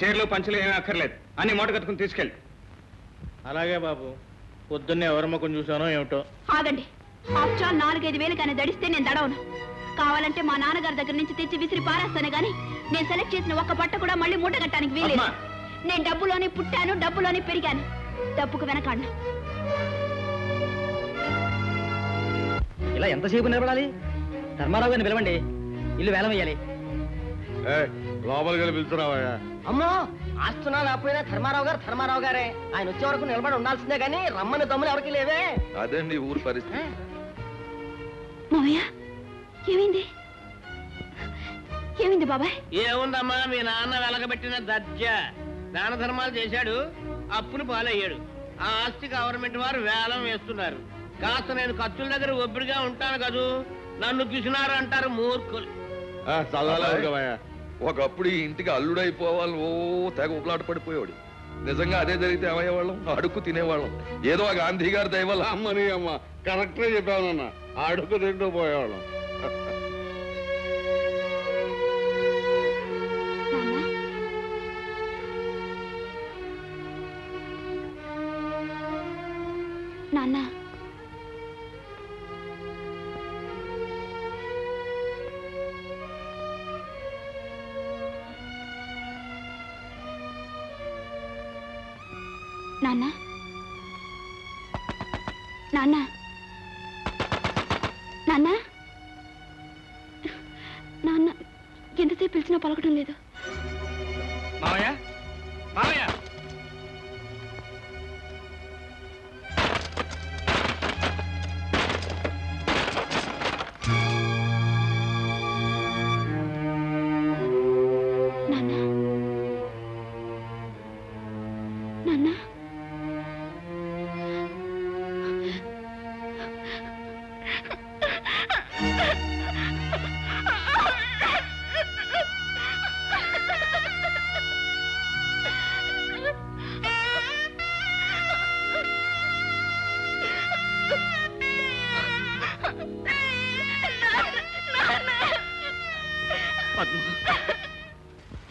చీరలు పంచులు ఏమీ అక్కర్లేదు, అన్ని మూట కట్టుకుని తీసుకెళ్ళి. అలాగే బాబు. పొద్దున్నే ఎవరి ముఖం చూసానో ఏమిటో. ఆగండి. ఆఫ్టర్ 4-5 వేలు కానీ దడిస్తే నేను దడవను. కావాలంటే మా నాన్నగారి దగ్గర నుంచి తెచ్చి విసిరి పారేస్తాను గానీ నేను సెలెక్ట్ చేసిన ఒక్క పట్ట కూడా మళ్ళీ మూట కట్టడానికి వీలేదు. నేను డబ్బులోనే పుట్టాను, డబ్బులోనే పెరిగాను, డబ్బుకు వెనకాడను. ఇలా ఎంతసేపు నిలబడాలి? ధర్మారావు గారిని పిలవండి, ఇల్లు వేలం వేయాలి. లోపలికి పిలుచురావా? అమ్మో, ఆస్తున్నా లేకపోయినా ధర్మారావు గారే. ఆయన వచ్చే వరకు నిలబడి ఉండాల్సిందే గానీ రమ్మని దమ్ములు ఎవరికి లేవే. అదండి ఊరు పరిస్థితి. మామయ్య, ఏమైంది? ఏమైంది బాబాయ్? ఏముందమ్మా, మీ నాన్న వెలగబెట్టిన దర్జ దాన ధర్మాలు చేశాడు, అప్పులు పాలయ్యాడు. ఆ ఆస్తి గవర్నమెంట్ వారు వేలం వేస్తున్నారు. కాస్త నేను ఖర్చుల దగ్గర ఒబ్బిడిగా ఉంటాను కదూ, నన్ను పిసినారు అంటారు మూర్ఖులు. ఒకప్పుడు ఈ ఇంటికి అల్లుడైపోవాలి ఓ తెగ ఉపలాట పడిపోయేవాడు. నిజంగా అదే జరిగితే ఏమయ్యేవాళ్ళం? అడుక్కు తినేవాళ్ళం. ఏదో ఆ గాంధీ గారి దయవల్ల. అమ్మని అమ్మ, కరెక్ట్గా చెప్పానన్న, అడుక్కు తింటూ పోయేవాళ్ళం. నాన్న, నాన్న, నాన్న, నాన్న, నాన్న, ఎంతసేపు పిలిచినా పలకడం లేదు. మామయ్య, మామయ్య,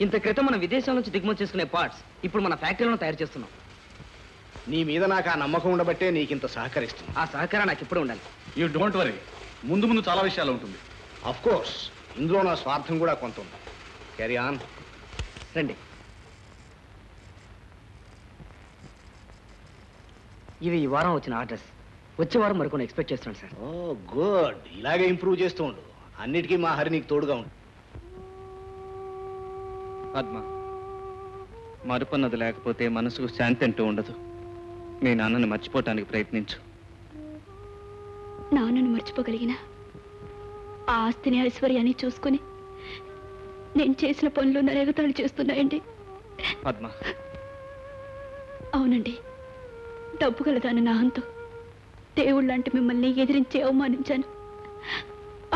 ఇంత క్రితం మన విదేశాల నుంచి దిగుమతి చేసుకునే పార్ట్స్ ఇప్పుడు మన ఫ్యాక్టరీలో తయారు చేస్తున్నాం. నీ మీద నాకు ఆ నమ్మకం ఉండబట్టే నీకింత సహకరిస్తుంది. ఆ సహకారం నాకు ఇప్పుడు ఉండాలి. యూ డోంట్ వరీ, ముందు ముందు చాలా విషయాలు ఉంటుంది. అఫ్ కోర్స్, ఇందులో నా స్వార్థం కూడా కొంత ఉంది. Carry on. రండి. ఇవి ఈ వారం వచ్చిన ఆర్డర్స్. వచ్చే వారం మరికొన్ని ఎక్స్పెక్ట్ చేస్తున్నాను సార్. ఓ గుడ్, ఇలాగే ఇంప్రూవ్ చేస్తూ ఉండు. అన్నిటికీ మా హరి నీకు తోడుగా ఉండు. పద్మ, మరుపన్నది లేకపోతే మనసుకు శాంతి అంటూ ఉండదు. మీ నాన్నని మర్చిపోవటానికి ప్రయత్నించు. నాన్నను మర్చిపోగలిగిన ఆ ఆస్తిని ఐశ్వర్యాన్ని చూసుకుని నేను చేసిన పనులు నరేగతాళి చేస్తున్నాయండి. పద్మ, అవునండి, డబ్బు గలదాని నాహంతో దేవుళ్ళంటే మిమ్మల్ని ఎదిరించి అవమానించాను.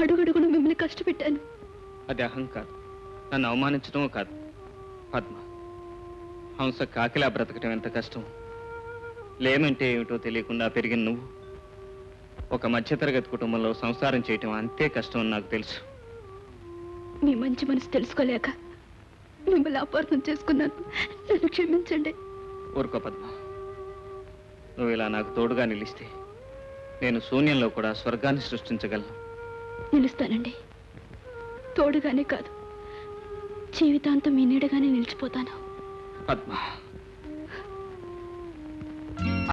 అడుగడుగును మిమ్మల్ని కష్టపెట్టాను. అది అహం కాదు, నన్ను అవమానించడమో కాదు. పద్మ, హంస కాకిలా బ్రతకటం ఎంత కష్టం. లేమంటే ఏమిటో తెలియకుండా పెరిగిన నువ్వు ఒక మధ్యతరగతి కుటుంబంలో సంసారం చేయటం అంతే కష్టం అని నాకు తెలుసు. మీ మంచి మనసు తెలుసుకోలేక మిమ్మల్ని అపార్థం చేసుకున్నాను, నన్ను క్షమించండి. ఊరుకో పద్మ, నువ్వు ఇలా నాకు తోడుగా నిలిస్తే నేను శూన్యంలో కూడా స్వర్గాన్ని సృష్టించగలను. నిలుస్తానండి, తోడుగానే కాదు జీవితాంతం మీ నీడగానే నిలిచిపోతాను. పద్మ,